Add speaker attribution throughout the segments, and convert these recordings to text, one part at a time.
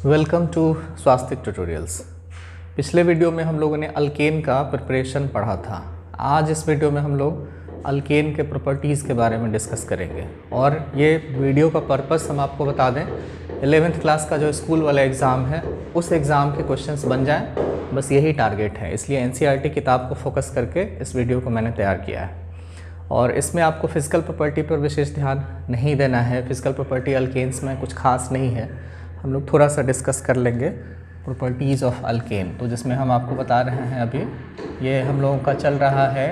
Speaker 1: Welcome to Swastik tutorials. पिछले video में हम लोगों ने अल्केन का प्रिपरेशन पढ़ा था। आज इस वीडियो में हम लोग अल्केन के प्रॉपर्टीज़ के बारे में डिस्कस करेंगे। और ये वीडियो का पर्पस हम आपको बता दें, 11th क्लास का जो स्कूल वाला एग्ज़ाम है उस एग्ज़ाम के क्वेश्चंस बन जाएं, बस यही टारगेट है। इसलिए NCERT किताब को फोकस करके इस वीडियो को मैंने तैयार किया है। और इसमें आपको फिजिकल प्रॉपर्टी पर विशेष ध्यान नहीं देना है। फिजिकल प्रॉपर्टी अल्केन्स में कुछ खास नहीं है, हम लोग थोड़ा सा डिस्कस कर लेंगे प्रॉपर्टीज़ ऑफ अल्केन। तो जिसमें हम आपको बता रहे हैं अभी ये हम लोगों का चल रहा है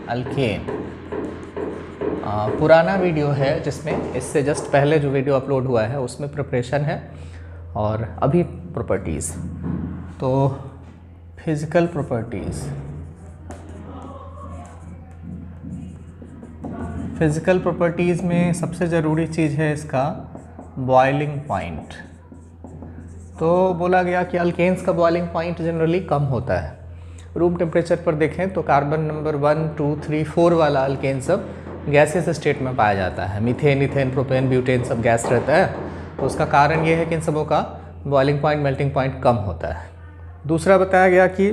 Speaker 1: अल्केन। पुराना वीडियो है जिसमें इससे जस्ट पहले जो वीडियो अपलोड हुआ है उसमें प्रिपरेशन है और अभी प्रॉपर्टीज़। तो फिजिकल प्रॉपर्टीज़, फिज़िकल प्रॉपर्टीज़ में सबसे ज़रूरी चीज़ है इसका बॉइलिंग पॉइंट। तो बोला गया कि अल्केन्स का बॉइलिंग पॉइंट जनरली कम होता है। रूम टेम्परेचर पर देखें तो कार्बन नंबर 1, 2, 3, 4 वाला अल्केन सब गैसेस स्टेट में पाया जाता है। मीथेन, इथेन, प्रोपेन, ब्यूटेन सब गैस रहता है। तो उसका कारण ये है कि इन सबों का बॉइलिंग पॉइंट, मेल्टिंग पॉइंट कम होता है। दूसरा बताया गया कि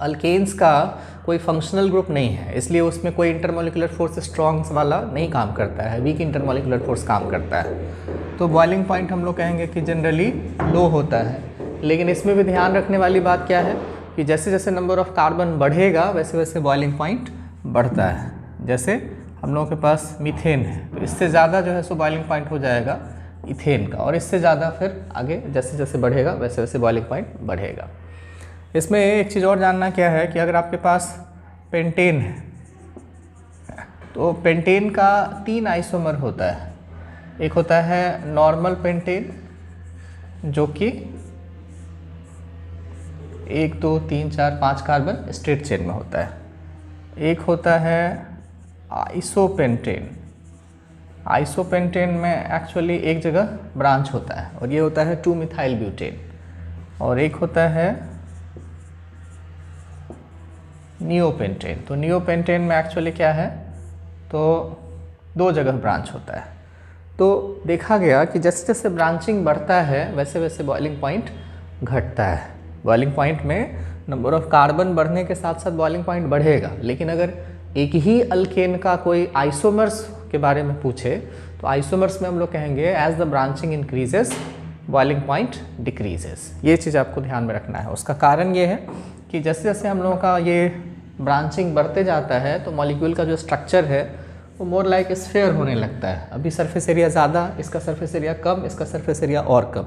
Speaker 1: अल्केन्स का कोई फंक्शनल ग्रुप नहीं है, इसलिए उसमें कोई इंटरमोलिकुलर फोर्स स्ट्रॉन्ग्स वाला नहीं काम करता है, वीक इंटरमोलिकुलर फोर्स काम करता है। तो बॉइलिंग पॉइंट हम लोग कहेंगे कि जनरली लो होता है। लेकिन इसमें भी ध्यान रखने वाली बात क्या है कि जैसे जैसे नंबर ऑफ़ कार्बन बढ़ेगा वैसे वैसे बॉइलिंग पॉइंट बढ़ता है। जैसे हम लोगों के पास मीथेन है तो इससे ज़्यादा जो है सो बॉइलिंग पॉइंट हो जाएगा इथेन का, और इससे ज़्यादा फिर आगे जैसे जैसे बढ़ेगा वैसे वैसे बॉइलिंग पॉइंट बढ़ेगा। इसमें एक चीज़ और जानना क्या है कि अगर आपके पास पेंटेन है तो पेंटेन का 3 आइसोमर होता है। एक होता है नॉर्मल पेंटेन जो कि 1, 2, 3, 4, 5 कार्बन स्ट्रेट चेन में होता है। एक होता है आइसोपेंटेन। आइसोपेंटेन में एक्चुअली एक जगह ब्रांच होता है और ये होता है 2 मिथाइल ब्यूटेन। और एक होता है नियोपेंटेन। तो नियोपेंटेन में एक्चुअली क्या है तो 2 जगह ब्रांच होता है। तो देखा गया कि जैसे जैसे ब्रांचिंग बढ़ता है वैसे वैसे बॉइलिंग पॉइंट घटता है। बॉइलिंग पॉइंट में नंबर ऑफ़ कार्बन बढ़ने के साथ साथ बॉइलिंग पॉइंट बढ़ेगा। लेकिन अगर एक ही अल्केन का कोई आइसोमर्स के बारे में पूछे तो आइसोमर्स में हम लोग कहेंगे as the branching increases boiling point decreases. ये चीज़ आपको ध्यान में रखना है। उसका कारण ये है कि जैसे जैसे हम लोगों का ये ब्रांचिंग बढ़ते जाता है तो मॉलिक्यूल का जो स्ट्रक्चर है वो मोर लाइक स्फेयर होने लगता है। अभी सरफेस एरिया ज़्यादा, इसका सरफेस एरिया कम, इसका सरफेस एरिया और कम।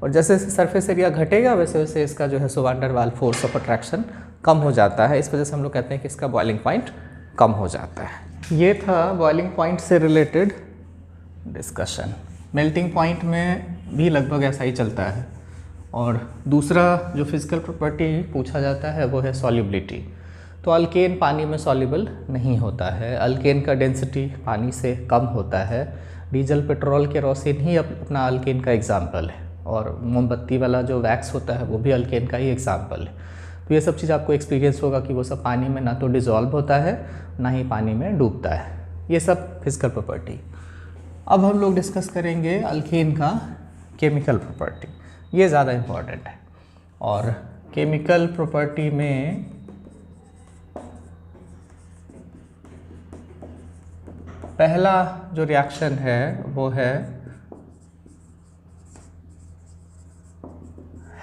Speaker 1: और जैसे जैसे सरफेस एरिया घटेगा वैसे वैसे इसका जो है सो van der Waal force of attraction कम हो जाता है। इस वजह से हम लोग कहते हैं कि इसका बॉइलिंग पॉइंट कम हो जाता है। ये था बॉइलिंग पॉइंट से रिलेटेड डिस्कशन। मेल्टिंग पॉइंट में भी लगभग ऐसा ही चलता है। और दूसरा जो फिजिकल प्रॉपर्टी पूछा जाता है वो है सॉल्युबिलिटी। तो अल्केन पानी में सॉल्युबल नहीं होता है। अल्केन का डेंसिटी पानी से कम होता है। डीजल, पेट्रोल, केरोसिन ही अपना अल्केन का एग्जाम्पल है। और मोमबत्ती वाला जो वैक्स होता है वो भी अल्केन का ही एग्जाम्पल है। तो ये सब चीज़ आपको एक्सपीरियंस होगा कि वो सब पानी में ना तो डिज़ोल्व होता है ना ही पानी में डूबता है। ये सब फिजिकल प्रॉपर्टी। अब हम लोग डिस्कस करेंगे अल्केन का केमिकल प्रॉपर्टी। ये ज़्यादा इम्पॉर्टेंट है। और केमिकल प्रॉपर्टी में पहला जो रिएक्शन है वो है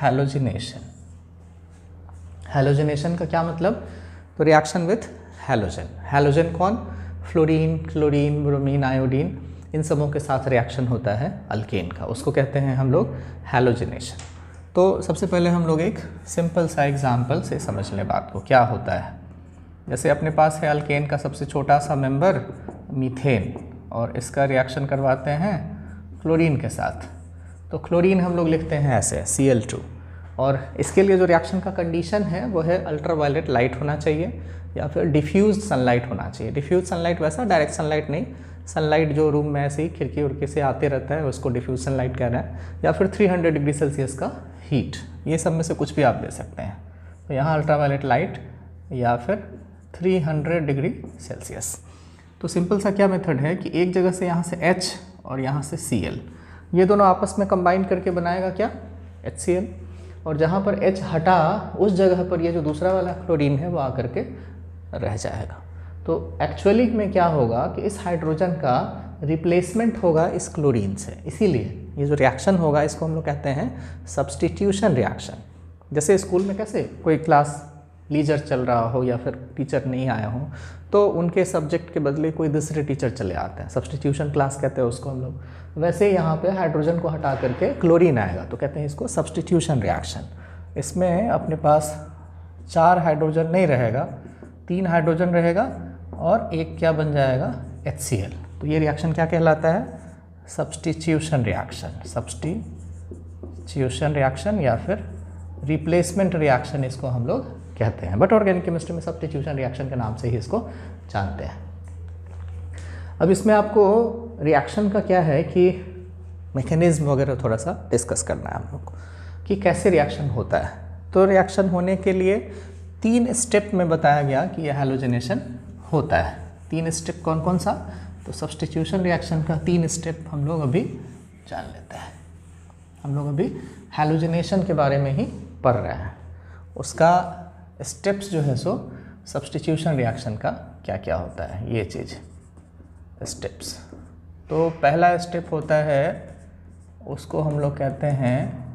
Speaker 1: हैलोजिनेशन। हैलोजिनेशन का क्या मतलब? तो रिएक्शन विथ हैलोजन। हैलोजन कौन? फ्लोरीन, क्लोरीन, ब्रोमीन, आयोडीन, इन सबों के साथ रिएक्शन होता है अल्केन का, उसको कहते हैं हम लोग हैलोजिनेशन। तो सबसे पहले हम लोग एक सिंपल सा एग्जाम्पल से समझ लें बात को, क्या होता है। जैसे अपने पास है अल्केन का सबसे छोटा सा मेंबर मीथेन, और इसका रिएक्शन करवाते हैं क्लोरीन के साथ। तो क्लोरीन हम लोग लिखते हैं ऐसे Cl2। और इसके लिए जो रिएक्शन का कंडीशन है वो है अल्ट्रावायलेट लाइट होना चाहिए या फिर डिफ्यूज सनलाइट होना चाहिए। डिफ्यूज सनलाइट वैसा डायरेक्ट सनलाइट नहीं, सनलाइट जो रूम में ऐसे ही खिड़की उड़की से आते रहता है उसको डिफ्यूज सनलाइट कह रहे हैं। या फिर 300 डिग्री सेल्सियस का हीट, ये सब में से कुछ भी आप दे सकते हैं। तो यहाँ अल्ट्रावायलेट लाइट या फिर 300 डिग्री सेल्सियस। तो सिंपल सा क्या मेथड है कि एक जगह से यहाँ से H और यहाँ से Cl, ये दोनों आपस में कंबाइन करके बनाएगा क्या, HCl, और जहाँ पर H हटा उस जगह पर ये जो दूसरा वाला क्लोरीन है वो आकर के रह जाएगा। तो एक्चुअली में क्या होगा कि इस हाइड्रोजन का रिप्लेसमेंट होगा इस क्लोरीन से, इसीलिए ये जो रिएक्शन होगा इसको हम लोग कहते हैं सब्स्टिट्यूशन रिएक्शन। जैसे स्कूल में कैसे कोई क्लास लीजर चल रहा हो या फिर टीचर नहीं आया हो तो उनके सब्जेक्ट के बदले कोई दूसरे टीचर चले आते हैं, सब्स्टिट्यूशन क्लास कहते हैं उसको हम लोग। वैसे यहाँ पे हाइड्रोजन को हटा करके क्लोरीन आएगा तो कहते हैं इसको सब्स्टिट्यूशन रिएक्शन। इसमें अपने पास 4 हाइड्रोजन नहीं रहेगा, 3 हाइड्रोजन रहेगा और एक क्या बन जाएगा, HCl। तो ये रिएक्शन क्या कहलाता है, सब्स्टिट्यूशन रिएक्शन, सब्स्टिट्यूशन रिएक्शन या फिर रिप्लेसमेंट रिएक्शन इसको हम लोग कहते हैं। बट ऑर्गेनिक केमिस्ट्री में सब्स्टिट्यूशन रिएक्शन के नाम से ही इसको जानते हैं। अब इसमें आपको रिएक्शन का क्या है कि मैकेनिज्म वगैरह थोड़ा सा डिस्कस करना है हम लोग को कि कैसे रिएक्शन होता है। तो रिएक्शन होने के लिए 3 स्टेप में बताया गया कि यह हैलोजिनेशन होता है। 3 स्टेप कौन कौन सा, तो सब्स्टिट्यूशन रिएक्शन का 3 स्टेप हम लोग अभी जान लेते हैं। हम लोग अभी हैलोजिनेशन के बारे में ही पढ़ रहे हैं, उसका स्टेप्स जो है सो सब्स्टिट्यूशन रिएक्शन का क्या क्या होता है, ये चीज़ स्टेप्स। तो पहला स्टेप होता है उसको हम लोग कहते हैं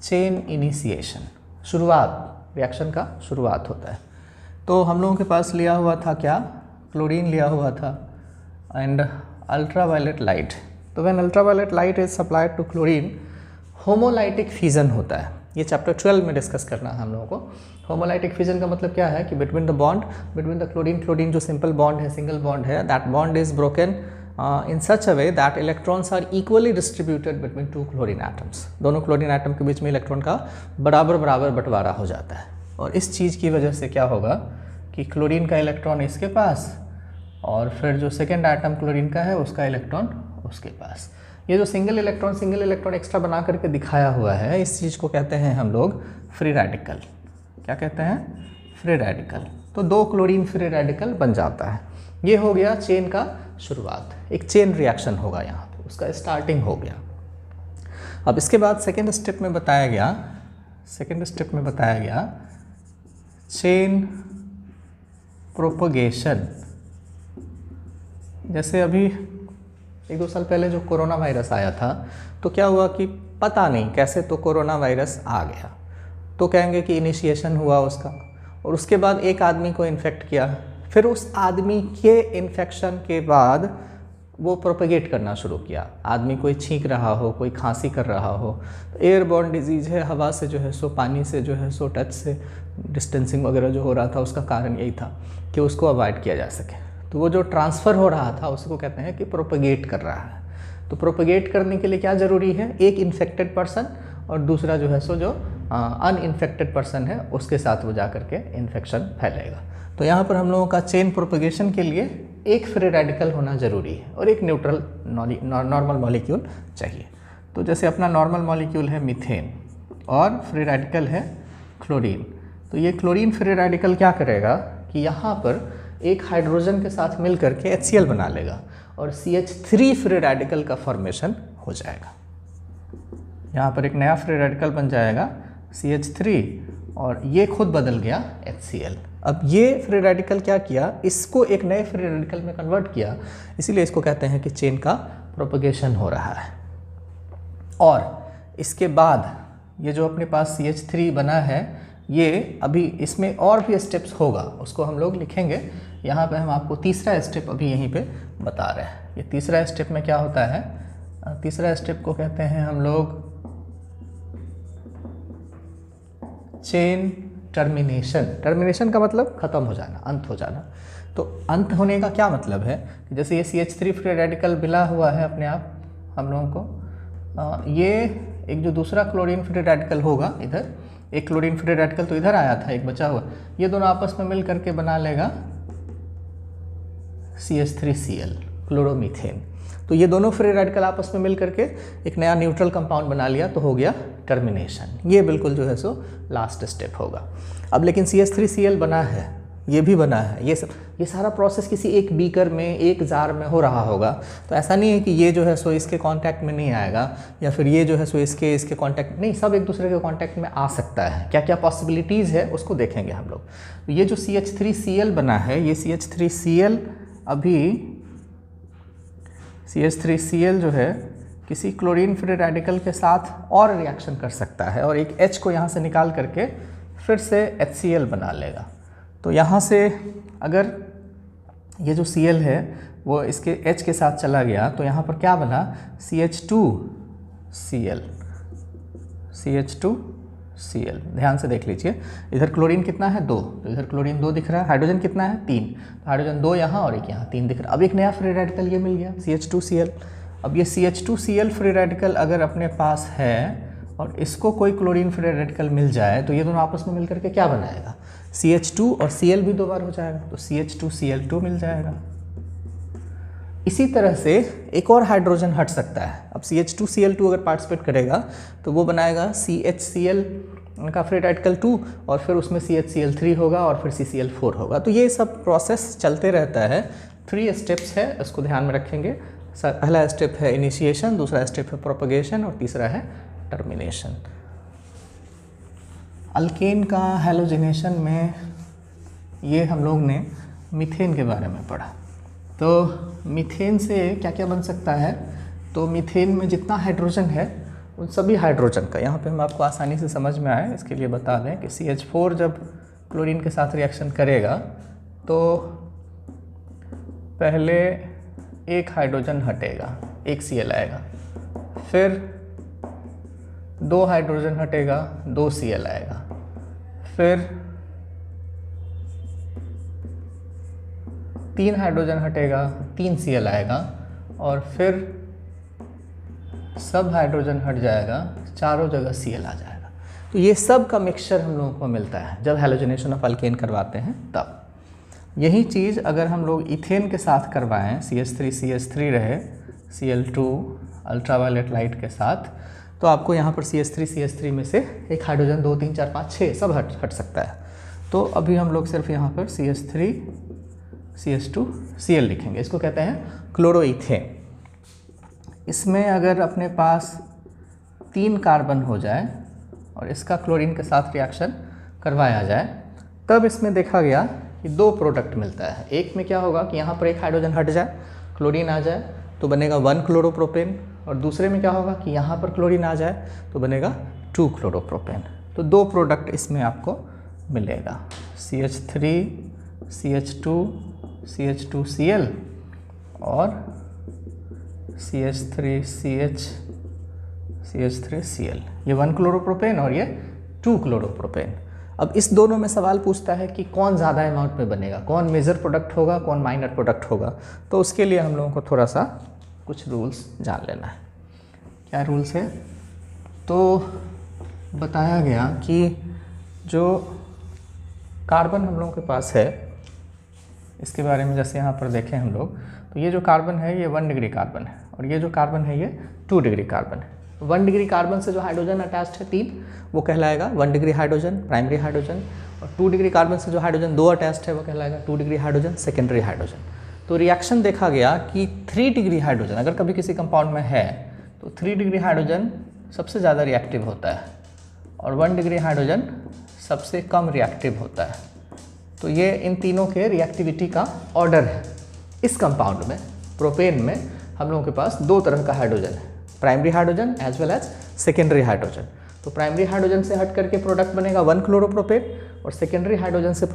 Speaker 1: चेन इनिशिएशन, शुरुआत, रिएक्शन का शुरुआत होता है। तो हम लोगों के पास लिया हुआ था क्या, क्लोरीन लिया हुआ था एंड अल्ट्रावायलेट लाइट। तो when ultraviolet light is supplied to chlorine, homolytic fission होता है। ये चैप्टर 12 में डिस्कस करना है हम लोगों को। होमोलाइटिक फिजन का मतलब क्या है कि between the bond, between the chlorine जो सिंपल बॉन्ड है, सिंगल बॉन्ड है, that bond is broken in such a way that electrons are equally distributed between 2 chlorine atoms. दोनों क्लोरीन एटम के बीच में इलेक्ट्रॉन का बराबर बराबर बंटवारा हो जाता है। और इस चीज़ की वजह से क्या होगा कि क्लोरीन का इलेक्ट्रॉन इसके पास और फिर जो सेकेंड एटम क्लोरीन का है उसका इलेक्ट्रॉन उसके पास। ये जो सिंगल इलेक्ट्रॉन एक्स्ट्रा बना करके दिखाया हुआ है, इस चीज़ को कहते हैं हम लोग फ्री रेडिकल। क्या कहते हैं, फ्री रेडिकल। तो 2 क्लोरीन फ्री रेडिकल बन जाता है। ये हो गया चेन का शुरुआत, एक चेन रिएक्शन होगा यहाँ पे, उसका स्टार्टिंग हो गया। अब इसके बाद सेकेंड स्टेप में बताया गया चेन प्रोपगेशन। जैसे अभी 1-2 साल पहले जो कोरोना वायरस आया था तो क्या हुआ कि पता नहीं कैसे तो कोरोना वायरस आ गया, तो कहेंगे कि इनिशिएशन हुआ उसका, और उसके बाद एक आदमी को इन्फेक्ट किया, फिर उस आदमी के इन्फेक्शन के बाद वो प्रोपेगेट करना शुरू किया। आदमी कोई छींक रहा हो, कोई खांसी कर रहा हो, तो एयरबॉर्न डिजीज़ है, हवा से जो है सो, पानी से जो है सो, टच से डिस्टेंसिंग वगैरह जो हो रहा था उसका कारण यही था कि उसको अवॉइड किया जा सके। तो वो जो ट्रांसफ़र हो रहा था उसको कहते हैं कि प्रोपेगेट कर रहा है। तो प्रोपेगेट करने के लिए क्या ज़रूरी है, एक इन्फेक्टेड पर्सन और दूसरा जो है सो जो अनइन्फेक्टेड पर्सन है उसके साथ वो जा करके इन्फेक्शन फैलेगा। तो यहाँ पर हम लोगों का चेन प्रोपेगेशन के लिए एक फ्री रेडिकल होना ज़रूरी है और एक न्यूट्रल नॉर्मल मॉलिक्यूल चाहिए। तो जैसे अपना नॉर्मल मॉलिक्यूल है मीथेन और फ्री रेडिकल है क्लोरीन। तो ये क्लोरीन फ्री रेडिकल क्या करेगा कि यहाँ पर एक हाइड्रोजन के साथ मिल करके HCl बना लेगा और CH3 फ्री रेडिकल का फॉर्मेशन हो जाएगा। यहाँ पर एक नया फ्री रेडिकल बन जाएगा CH3 और ये खुद बदल गया HCl। अब ये फ्री रेडिकल क्या किया, इसको एक नए फ्री रेडिकल में कन्वर्ट किया, इसीलिए इसको कहते हैं कि चेन का प्रोपगेशन हो रहा है। और इसके बाद ये जो अपने पास CH3 बना है, ये अभी इसमें और भी स्टेप्स होगा, उसको हम लोग लिखेंगे। यहाँ पे हम आपको तीसरा स्टेप अभी यहीं पे बता रहे हैं। ये तीसरा स्टेप में क्या होता है, तीसरा स्टेप को कहते हैं हम लोग चेन टर्मिनेशन। टर्मिनेशन का मतलब ख़त्म हो जाना, अंत हो जाना। तो अंत होने का क्या मतलब है कि जैसे ये CH3 फ्री रेडिकल मिला हुआ है अपने आप हम लोगों को, ये एक जो दूसरा क्लोरीन फ्री रेडिकल होगा, इधर एक क्लोरीन फ्री रेडिकल तो इधर आया था, एक बचा हुआ, ये दोनों आपस में मिल करके बना लेगा CH3Cl क्लोरोमीथेन। तो ये दोनों फ्री रेडिकल आपस में मिल करके एक नया न्यूट्रल कंपाउंड बना लिया, तो हो गया टर्मिनेशन। ये बिल्कुल जो है सो लास्ट स्टेप होगा। अब लेकिन CH3Cl बना है ये भी बना है, ये सारा प्रोसेस किसी एक बीकर में, एक जार में हो रहा होगा। तो ऐसा नहीं है कि ये जो है सो इसके कांटेक्ट में नहीं आएगा, या फिर ये जो है सो इसके कांटेक्ट नहीं, सब एक दूसरे के कांटेक्ट में आ सकता है। क्या क्या पॉसिबिलिटीज़ है उसको देखेंगे हम लोग। तो ये जो CH3Cl बना है, ये CH3Cl अभी CH3Cl जो है किसी क्लोरीन फ्री रेडिकल के साथ और रिएक्शन कर सकता है और एक H को यहाँ से निकाल करके फिर से HCl बना लेगा। तो यहाँ से अगर ये जो Cl है वो इसके H के साथ चला गया तो यहाँ पर क्या बना, CH2Cl, CH2Cl। ध्यान से देख लीजिए, इधर क्लोरीन कितना है 2, तो इधर क्लोरीन 2 दिख रहा है, हाइड्रोजन कितना है 3, तो हाइड्रोजन 2 यहाँ और एक यहाँ 3 दिख रहा है। अब एक नया फ्री रेडिकल ये मिल गया CH2Cl। अब ये CH2Cl फ्री रेडिकल अगर अपने पास है और इसको कोई क्लोरीन फ्री रेडिकल मिल जाए तो ये दोनों आपस में मिलकर के क्या बनाएगा, CH2 और Cl भी 2 बार हो जाएगा, तो CH2Cl2 मिल जाएगा। इसी तरह से एक और हाइड्रोजन हट सकता है। अब CH2Cl2 अगर पार्टिसिपेट करेगा तो वो बनाएगा CHCl का फ्री रेडिकल 2 और फिर उसमें CHCl3 होगा और फिर CCl4 होगा। तो ये सब प्रोसेस चलते रहता है। 3 स्टेप्स है, इसको ध्यान में रखेंगे। पहला स्टेप है इनिशिएशन, दूसरा स्टेप है प्रोपगेशन और तीसरा है टर्मिनेशन। अल्केन का हैलोजिनेशन में ये हम लोग ने मीथेन के बारे में पढ़ा। तो मीथेन से क्या क्या बन सकता है, तो मीथेन में जितना हाइड्रोजन है उन सभी हाइड्रोजन का, यहाँ पे हम आपको आसानी से समझ में आए इसके लिए बता दें कि CH4 जब क्लोरीन के साथ रिएक्शन करेगा तो पहले एक हाइड्रोजन हटेगा, एक Cl आएगा, फिर 2 हाइड्रोजन हटेगा, 2 Cl आएगा, फिर 3 हाइड्रोजन हटेगा, 3 Cl आएगा और फिर सब हाइड्रोजन हट जाएगा, चारों जगह Cl आ जाएगा। तो ये सब का मिक्सचर हम लोगों को मिलता है जब हैलोजिनेशन ऑफ अल्केन करवाते हैं तब। यही चीज़ अगर हम लोग इथेन के साथ करवाएं, CH3 रहे Cl2 अल्ट्रावायलेट लाइट के साथ, तो आपको यहाँ पर CH3 में से एक हाइड्रोजन 2 3 4 5 6 सब हट सकता है। तो अभी हम लोग सिर्फ यहाँ पर CH3 CH2Cl लिखेंगे, इसको कहते हैं क्लोरोइथेन। इसमें अगर अपने पास 3 कार्बन हो जाए और इसका क्लोरीन के साथ रिएक्शन करवाया जाए तब इसमें देखा गया कि 2 प्रोडक्ट मिलता है। एक में क्या होगा कि यहाँ पर एक हाइड्रोजन हट जाए, क्लोरीन आ जाए तो बनेगा 1 क्लोरोप्रोपेन, और दूसरे में क्या होगा कि यहाँ पर क्लोरीन आ जाए तो बनेगा 2 क्लोरोप्रोपेन। तो 2 प्रोडक्ट इसमें आपको मिलेगा, CH3 CH2 CH2Cl और CH3 CH3Cl। ये 1 क्लोरोप्रोपेन और ये 2 क्लोरोप्रोपेन। अब इस दोनों में सवाल पूछता है कि कौन ज़्यादा अमाउंट में बनेगा, कौन मेजर प्रोडक्ट होगा, कौन माइनर प्रोडक्ट होगा। तो उसके लिए हम लोगों को थोड़ा सा कुछ रूल्स जान लेना है। क्या रूल्स है, तो बताया गया कि जो कार्बन हम लोगों के पास है इसके बारे में जैसे यहाँ पर देखें हम लोग, तो ये जो कार्बन है ये 1 डिग्री कार्बन है और ये जो कार्बन है ये 2 डिग्री कार्बन है। 1 डिग्री कार्बन से जो हाइड्रोजन अटैच्ड है 3, वो कहलाएगा 1 डिग्री हाइड्रोजन प्राइमरी हाइड्रोजन, और 2 डिग्री कार्बन से जो हाइड्रोजन 2 अटैच्ड है वो कहलाएगा 2 डिग्री हाइड्रोजन सेकेंडरी हाइड्रोजन। तो रिएक्शन देखा गया कि 3 डिग्री हाइड्रोजन अगर कभी किसी कंपाउंड में है तो 3 डिग्री हाइड्रोजन सबसे ज़्यादा रिएक्टिव होता है और 1 डिग्री हाइड्रोजन सबसे कम रिएक्टिव होता है। तो ये इन तीनों के रिएक्टिविटी का ऑर्डर है। इस कंपाउंड में प्रोपेन में हम लोगों के पास 2 तरह का हाइड्रोजन है, primary hydrogen as well as secondary hydrogen. तो प्राइमरी हाइड्रोजन से हट करके प्रोडक्ट बनेगा 1 क्लोरोप्रोपेन और सेकेंडरी हाइड्रोजन से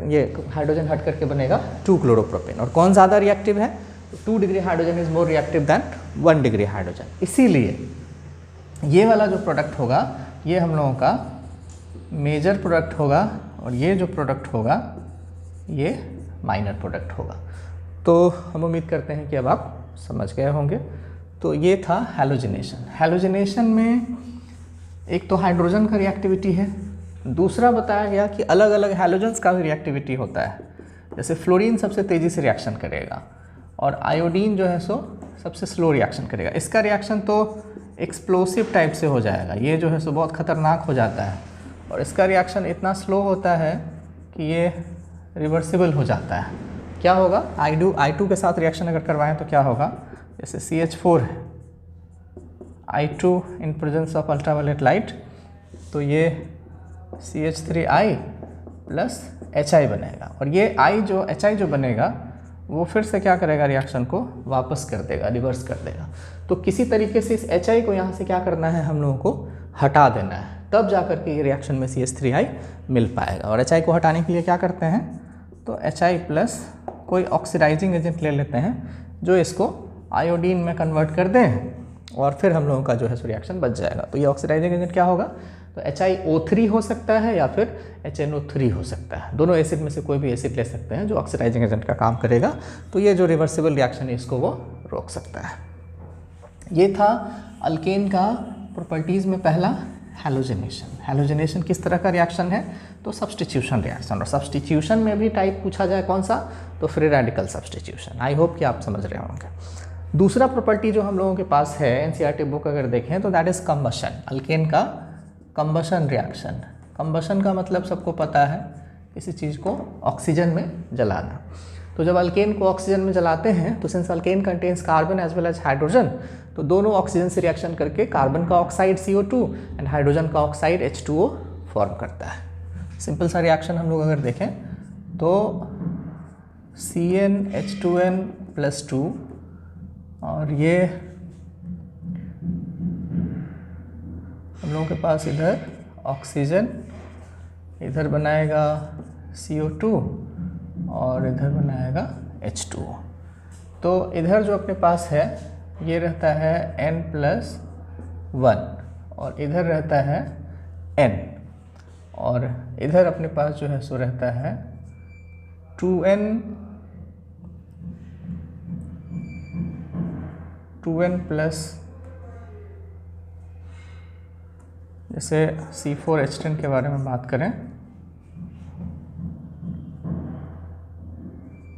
Speaker 1: ये हाइड्रोजन हट करके बनेगा 2 क्लोरोप्रोपेन। और कौन ज़्यादा रिएक्टिव है, तो 2 degree hydrogen is more reactive than 1 degree hydrogen. इसीलिए ये वाला जो प्रोडक्ट होगा ये हम लोगों का मेजर प्रोडक्ट होगा और ये जो प्रोडक्ट होगा ये माइनर प्रोडक्ट होगा। तो हम उम्मीद करते हैं कि अब आप समझ गए होंगे। तो ये था हैलोजिनेशन। हैलोजिनेशन में एक तो हाइड्रोजन का रिएक्टिविटी है, दूसरा बताया गया कि अलग अलग हैलोजन्स का भी रिएक्टिविटी होता है। जैसे फ्लोरीन सबसे तेज़ी से रिएक्शन करेगा और आयोडीन जो है सो सबसे स्लो रिएक्शन करेगा। इसका रिएक्शन तो एक्सप्लोसिव टाइप से हो जाएगा, ये जो है सो बहुत ख़तरनाक हो जाता है, और इसका रिएक्शन इतना स्लो होता है कि ये रिवर्सिबल हो जाता है। क्या होगा, I2 के साथ रिएक्शन अगर करवाएं तो क्या होगा, जैसे CH4 है, I2 in presence of ultraviolet light, तो ये CH3I प्लस HI बनेगा, और ये HI जो बनेगा वो फिर से क्या करेगा, रिएक्शन को वापस कर देगा, रिवर्स कर देगा। तो किसी तरीके से इस HI को यहाँ से क्या करना है, हम लोगों को हटा देना है, तब जा कर के ये रिएक्शन में CH3I मिल पाएगा। और HI को हटाने के लिए क्या करते हैं, तो HI प्लस कोई ऑक्सीडाइजिंग एजेंट ले लेते हैं जो इसको आयोडीन में कन्वर्ट कर दें, और फिर हम लोगों का जो है रिएक्शन बच जाएगा। तो ये ऑक्सीडाइजिंग एजेंट क्या होगा, तो HiO3 हो सकता है या फिर HNO3 हो सकता है, दोनों एसिड में से कोई भी एसिड ले सकते हैं जो ऑक्सीडाइजिंग एजेंट का काम करेगा। तो ये जो रिवर्सिबल रिएक्शन है इसको वो रोक सकता है। ये था अल्केन का प्रॉपर्टीज़ में पहला हैलोजिनेशन। हैलोजिनेशन किस तरह का रिएक्शन है, तो सब्स्टिट्यूशन रिएक्शन, और सब्स्टिट्यूशन में भी टाइप पूछा जाए कौन सा, तो free radical substitution. I hope कि आप समझ रहे होंगे। दूसरा प्रॉपर्टी जो हम लोगों के पास है एनसीईआरटी बुक अगर देखें तो दैट इज़ कंबशन। अल्केन का कंबशन रिएक्शन। कंबशन का मतलब सबको पता है, किसी चीज़ को ऑक्सीजन में जलाना। तो जब अल्केन को ऑक्सीजन में जलाते हैं तो since alkane contains carbon as well as hydrogen, तो दोनों ऑक्सीजन से रिएक्शन करके कार्बन का ऑक्साइड CO2 एंड हाइड्रोजन का ऑक्साइड H2O फॉर्म करता है। सिंपल सा रिएक्शन हम लोग अगर देखें तो CnH2n+2, और ये हम लोगों के पास इधर ऑक्सीजन, इधर बनाएगा CO2 और इधर बनाएगा H2O। तो इधर जो अपने पास है ये रहता है N+1 और इधर रहता है N, और इधर अपने पास जो है सो रहता है 2n प्लस, जैसे C4H10 के बारे में बात करें,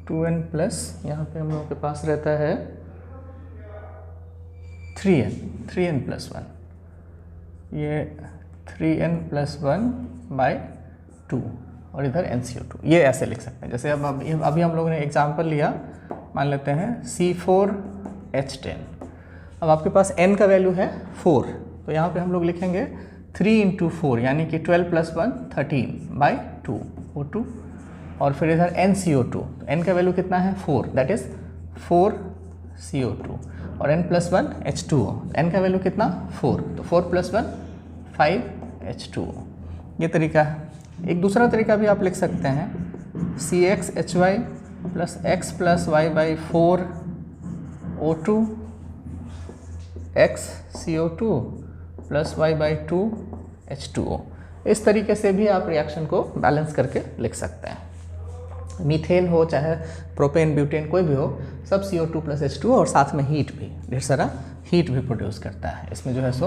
Speaker 1: 2n प्लस यहाँ पे हम लोगों के पास रहता है 3n+1, ये 3n+1/2 और इधर NCO2। ये ऐसे लिख सकते हैं। जैसे अब अभी हम लोगों ने एग्जांपल लिया, मान लेते हैं C4H10। अब आपके पास n का वैल्यू है 4, तो यहाँ पे हम लोग लिखेंगे 3 × 4 यानी कि 12 + 1 13/2 O2, और फिर इधर NCO2, तो n का वैल्यू कितना है 4, दैट इज़ 4 CO2, और n+1 H2O, n का वैल्यू कितना 4, तो 4 + 1 5 H2O। ये तरीका है। एक दूसरा तरीका भी आप लिख सकते हैं CxHy + x + y/4 O2 x CO2 + y/2 H2O। इस तरीके से भी आप रिएक्शन को बैलेंस करके लिख सकते हैं। मीथेन हो चाहे प्रोपेन ब्यूटेन कोई भी हो, सब CO2 + H2O, और साथ में हीट भी, ढेर सारा हीट भी प्रोड्यूस करता है। इसमें जो है सो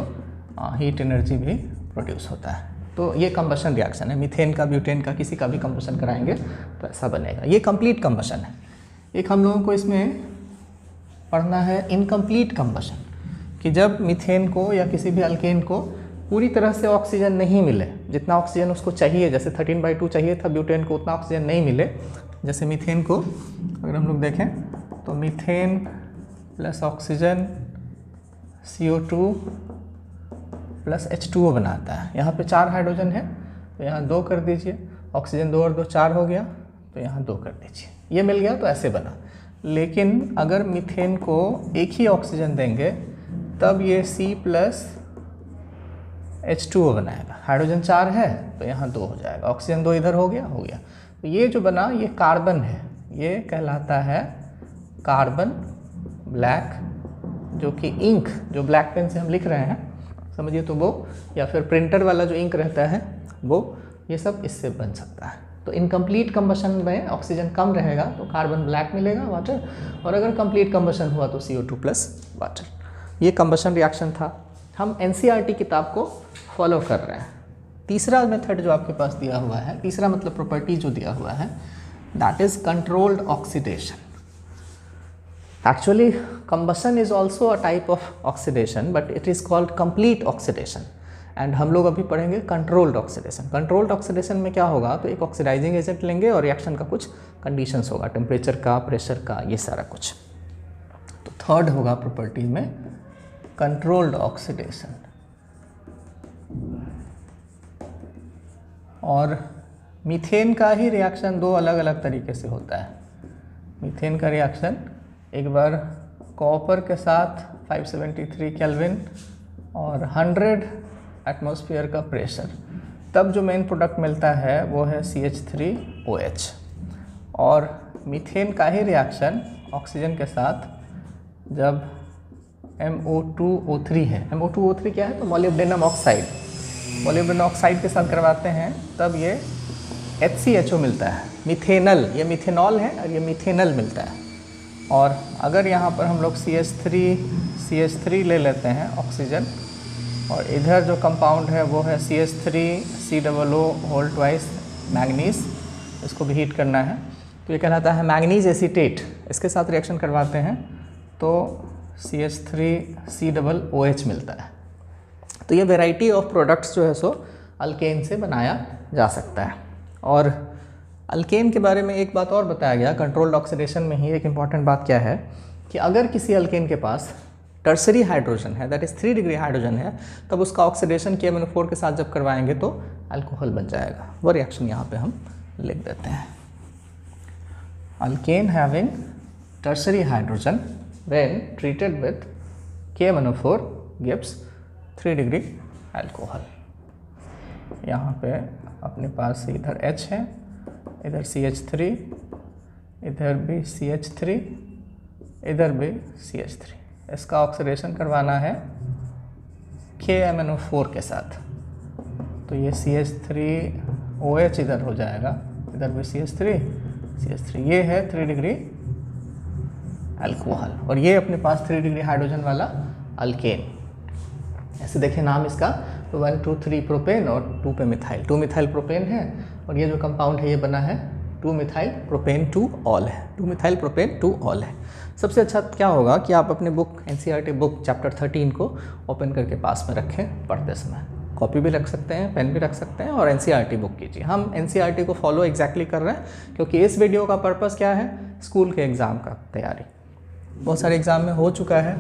Speaker 1: हीट एनर्जी भी प्रोड्यूस होता है। तो ये कंबशन रिएक्शन है। मीथेन का, ब्यूटेन का, किसी का भी कंबशन कराएंगे तो ऐसा बनेगा। ये कंप्लीट कंबशन है। एक हम लोगों को इसमें पढ़ना है इनकम्प्लीट कंबशन, कि जब मीथेन को या किसी भी अल्केन को पूरी तरह से ऑक्सीजन नहीं मिले, जितना ऑक्सीजन उसको चाहिए, जैसे 13/2 चाहिए था ब्यूटेन को, उतना ऑक्सीजन नहीं मिले। जैसे मीथेन को अगर हम लोग देखें तो methane plus oxygen CO2 plus H2O बनाता है। यहाँ पे 4 हाइड्रोजन है तो यहाँ 2 कर दीजिए, ऑक्सीजन 2 और 2 4 हो गया, तो यहाँ 2 कर दीजिए, ये मिल गया। तो ऐसे बना। लेकिन अगर मीथेन को एक ही ऑक्सीजन देंगे तब ये C प्लस H2O बनाएगा। हाइड्रोजन 4 है तो यहाँ 2 हो जाएगा, ऑक्सीजन 2 इधर हो गया। तो ये जो बना ये कार्बन है, ये कहलाता है कार्बन ब्लैक, जो कि इंक जो ब्लैक पेन से हम लिख रहे हैं समझिए तो वो, या फिर प्रिंटर वाला जो इंक रहता है वो, ये सब इससे बन सकता है। तो इनकम्प्लीट कंबशन में ऑक्सीजन कम रहेगा तो कार्बन ब्लैक मिलेगा वाटर, और अगर कंप्लीट कंबशन हुआ तो CO2 प्लस वाटर। ये कंबशन रिएक्शन था। हम NCERT किताब को फॉलो कर रहे हैं। तीसरा मेथड जो आपके पास दिया हुआ है, तीसरा मतलब प्रॉपर्टी जो दिया हुआ है, that is controlled oxidation. Actually, combustion is also a type of oxidation, but it is called complete oxidation. And हम लोग अभी पढ़ेंगे कंट्रोल्ड ऑक्सीडेशन। कंट्रोल्ड ऑक्सीडेशन में क्या होगा, तो एक ऑक्सीडाइजिंग एजेंट लेंगे और रिएक्शन का कुछ कंडीशंस होगा, टेम्परेचर का, प्रेशर का, ये सारा कुछ। तो थर्ड होगा प्रॉपर्टी में कंट्रोल्ड ऑक्सीडेशन। और मीथेन का ही रिएक्शन दो अलग अलग तरीके से होता है। मीथेन का रिएक्शन एक बार कॉपर के साथ 573 केल्विन और 100 एटमॉस्फेयर का प्रेशर, तब जो मेन प्रोडक्ट मिलता है वो है CH3OH। और मीथेन का ही रिएक्शन ऑक्सीजन के साथ जब MO2O3 है, MO2O3 क्या है, तो मोलिब्डेनम ऑक्साइड, मोलिब्डेनम ऑक्साइड के साथ करवाते हैं, तब ये HCHO मिलता है, मिथेनल, ये मिथेनॉल है और ये मिथेनल मिलता है। और अगर यहाँ पर हम लोग CH3 ले लेते हैं ऑक्सीजन, और इधर जो कंपाउंड है वो है CH3COO2 मैंगनीज, इसको भी हीट करना है, तो ये कहलाता है मैंगनीज एसीटेट। इसके साथ रिएक्शन करवाते हैं तो CH3COOH मिलता है। तो ये वैरायटी ऑफ प्रोडक्ट्स जो है सो अल्केन से बनाया जा सकता है। और अल्केन के बारे में एक बात और बताया गया कंट्रोल्ड ऑक्सीडेशन में ही, एक इम्पॉर्टेंट बात क्या है कि अगर किसी अल्केन के पास टर्सरी हाइड्रोजन है, दैट इज़ 3 डिग्री हाइड्रोजन है, तब उसका ऑक्सीडेशन KMnO4 के साथ जब करवाएंगे तो अल्कोहल बन जाएगा। वो रिएक्शन यहाँ पे हम लिख देते हैं, alkane having tertiary hydrogen when treated with KMnO4 gives 3 degree alcohol. यहाँ पे अपने पास इधर H है, इधर CH3, इधर भी CH3, इधर भी CH3। इसका ऑक्सीडेशन करवाना है KMnO4 के साथ, तो ये CH3OH इधर हो जाएगा, इधर भी CH3, ये है 3 डिग्री अल्कोहल, और ये अपने पास 3 डिग्री हाइड्रोजन वाला अल्केन। ऐसे देखें नाम इसका, तो 1 2 3 प्रोपेन और 2 पे मिथाइल, 2 मिथाइल प्रोपेन है, और ये जो कंपाउंड है ये बना है 2 मिथाइल प्रोपेन 2 ऑल है, 2 मिथाइल प्रोपेन 2 ऑल है। सबसे अच्छा क्या होगा कि आप अपने बुक NCERT बुक चैप्टर 13 को ओपन करके पास में रखें, पढ़ते समय कॉपी भी रख सकते हैं, पेन भी रख सकते हैं, और NCERT बुक कीजिए। हम NCERT को फॉलो एग्जैक्टली कर रहे हैं क्योंकि इस वीडियो का पर्पस क्या है, स्कूल के एग्ज़ाम का तैयारी। बहुत सारे एग्ज़ाम में हो चुका है,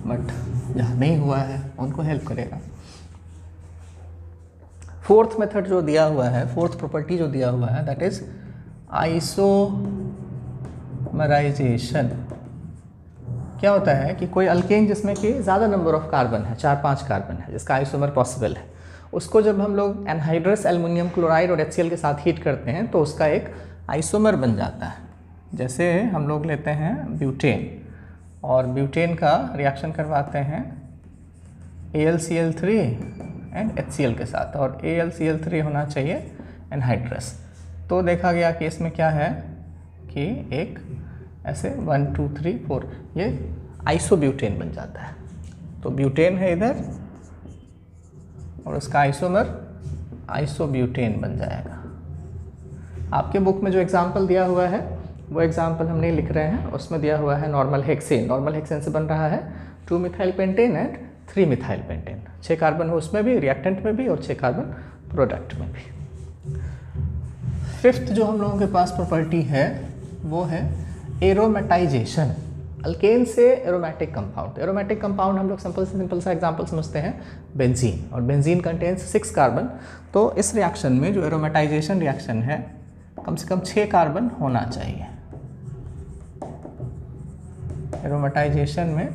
Speaker 1: बट जहाँ नहीं हुआ है उनको हेल्प करेगा। फोर्थ मेथड जो दिया हुआ है, फोर्थ प्रॉपर्टी जो दिया हुआ है, दैट इज आइसोमराइजेशन। क्या होता है कि कोई अल्केन जिसमें कि ज़्यादा नंबर ऑफ कार्बन है, 4-5 कार्बन है, जिसका आइसोमर पॉसिबल है, उसको जब हम लोग एनहाइड्रस एल्युमिनियम क्लोराइड और HCl के साथ हीट करते हैं तो उसका एक आइसोमर बन जाता है। जैसे हम लोग लेते हैं ब्यूटेन, और ब्यूटेन का रिएक्शन करवाते हैं AlCl3 एंड HCl के साथ, और AlCl3 होना चाहिए एनहाइड्रस। तो देखा गया कि इसमें क्या है कि एक ऐसे 1 2 3 4 ये आइसोब्यूटेन बन जाता है। तो ब्यूटेन है इधर और उसका आइसोमर आइसोब्यूटेन बन जाएगा। आपके बुक में जो एग्जाम्पल दिया हुआ है वो एग्जाम्पल हम नहीं लिख रहे हैं, उसमें दिया हुआ है नॉर्मल हेक्सेन। नॉर्मल हेक्सेन से बन रहा है 2 methyl pentane and 3 methyl pentane. 6 carbon हो उसमें भी, रिएक्टेंट में भी, और 6 कार्बन प्रोडक्ट में भी। फिफ्थ जो हम लोगों के पास प्रॉपर्टी है वो है एरोमेटाइजेशन। अल्केन से एरोमेटिक कंपाउंड, एरोमेटिक कंपाउंड हम लोग सिंपल सा एग्जांपल समझते हैं बेंजीन, और बेंजीन कंटेन्स 6 कार्बन। तो इस रिएक्शन में जो एरोमेटाइजेशन रिएक्शन है कम से कम 6 कार्बन होना चाहिए। एरोमेटाइजेशन में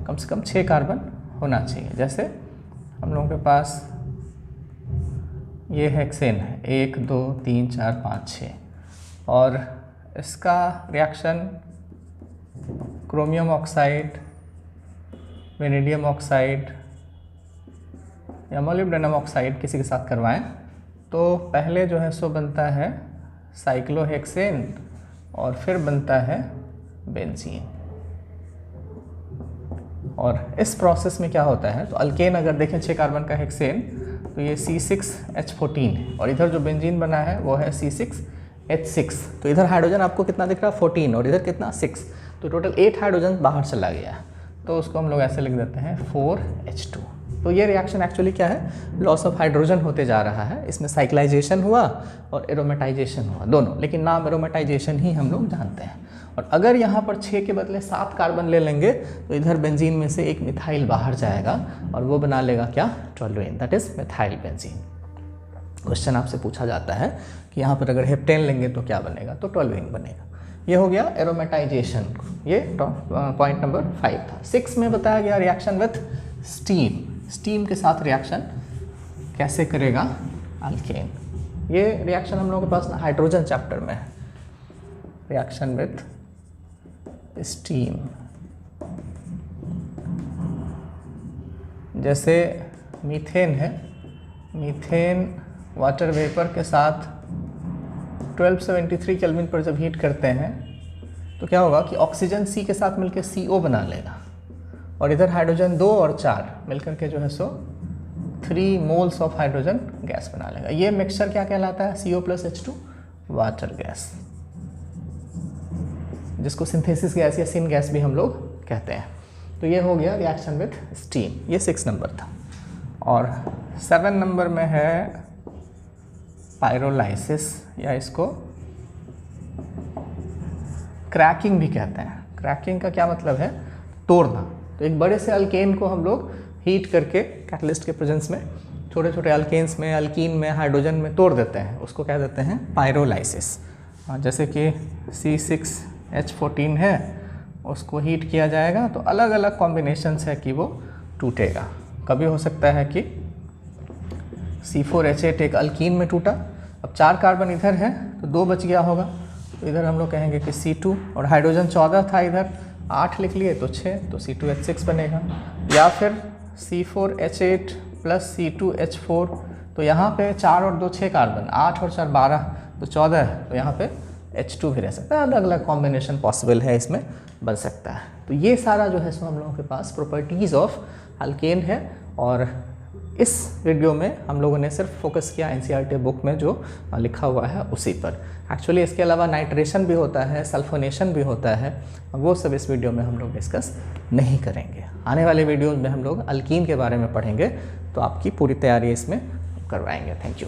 Speaker 1: कम से कम 6 कार्बन होना चाहिए। जैसे हम लोगों के पास ये हेक्सेन है 1 2 3 4 5 6, और इसका reaction chromium oxide, vanadium oxide या मोलिब्डेनम ऑक्साइड किसी के साथ करवाएं तो पहले जो है सो बनता है साइक्लोहेक्सेन और फिर बनता है बेंजीन। और इस प्रोसेस में क्या होता है, तो अल्केन अगर देखें 6 कार्बन का हेक्सेन तो ये C6H14 है, और इधर जो बेंजीन बना है वो है C6H6। तो इधर हाइड्रोजन आपको कितना दिख रहा है 14, और इधर कितना 6, तो टोटल 8 हाइड्रोजन बाहर चला गया। तो उसको हम लोग ऐसे लिख देते हैं 4H2। तो ये रिएक्शन एक्चुअली क्या है, लॉस ऑफ हाइड्रोजन होते जा रहा है, इसमें साइक्लाइजेशन हुआ और एरोमेटाइजेशन हुआ दोनों, लेकिन नाम एरोमेटाइजेशन ही हम लोग जानते हैं। और अगर यहाँ पर 6 के बदले 7 कार्बन ले लेंगे तो इधर बेंजीन में से एक मिथाइल बाहर जाएगा और वो बना लेगा क्या, toluene, that is methyl benzene. Question आपसे पूछा जाता है कि यहाँ पर अगर हेप्टेन लेंगे तो क्या बनेगा, तो टोल्यूइन बनेगा। ये हो गया एरोमेटाइजेशन, ये पॉइंट नंबर 5 था। 6 में बताया गया रिएक्शन विथ स्टीम, स्टीम के साथ रिएक्शन कैसे करेगा अल्केन। ये रिएक्शन हम लोगों के पास हाइड्रोजन चैप्टर में है, रिएक्शन विथ स्टीम। जैसे मीथेन है, मीथेन वाटर वेपर के साथ 1273 केल्विन पर जब हीट करते हैं तो क्या होगा कि ऑक्सीजन C के साथ मिलकर CO बना लेगा और इधर हाइड्रोजन 2 और 4 मिलकर के जो है सो 3 मोल्स ऑफ हाइड्रोजन गैस बना लेगा। ये मिक्सचर क्या कहलाता है, CO + H2 वाटर गैस, जिसको सिंथेसिस गैस या सिन गैस भी हम लोग कहते हैं। तो ये हो गया रिएक्शन विथ स्टीम, ये 6 नंबर था। और 7 नंबर में है पायरोलाइसिस, या इसको क्रैकिंग भी कहते हैं। क्रैकिंग का क्या मतलब है, तोड़ना। तो एक बड़े से अल्केन को हम लोग हीट करके कैटलिस्ट के प्रेजेंस में छोटे छोटे अल्केन्स में, अल्कीन में, हाइड्रोजन में तोड़ देते हैं, उसको क्या देते हैं, पायरोलाइसिस। जैसे कि C6H14 है, उसको हीट किया जाएगा तो अलग अलग कॉम्बिनेशंस है कि वो टूटेगा। कभी हो सकता है कि C4H8 एक अल्कीन में टूटा, अब 4 कार्बन इधर है तो 2 बच गया होगा, तो इधर हम लोग कहेंगे कि C2, और हाइड्रोजन 14 था इधर, 8 लिख लिए तो 6, तो C2H6 बनेगा। या फिर C4H8 + C2H4, तो यहाँ पे 4 और 2 6 कार्बन, 8 और 4 12, तो 14 है, तो यहाँ पे H2 भी रह सकता है। अलग अलग कॉम्बिनेशन पॉसिबल है, इसमें बन सकता है। तो ये सारा जो है सो हम लोगों के पास प्रॉपर्टीज़ ऑफ अल्केन है। और इस वीडियो में हम लोगों ने सिर्फ फोकस किया NCERT बुक में जो लिखा हुआ है उसी पर। एक्चुअली इसके अलावा नाइट्रेशन भी होता है, सल्फोनेशन भी होता है, वो सब इस वीडियो में हम लोग डिस्कस नहीं करेंगे। आने वाले वीडियोज़ में हम लोग अल्कीन के बारे में पढ़ेंगे, तो आपकी पूरी तैयारी इसमें करवाएंगे। Thank you.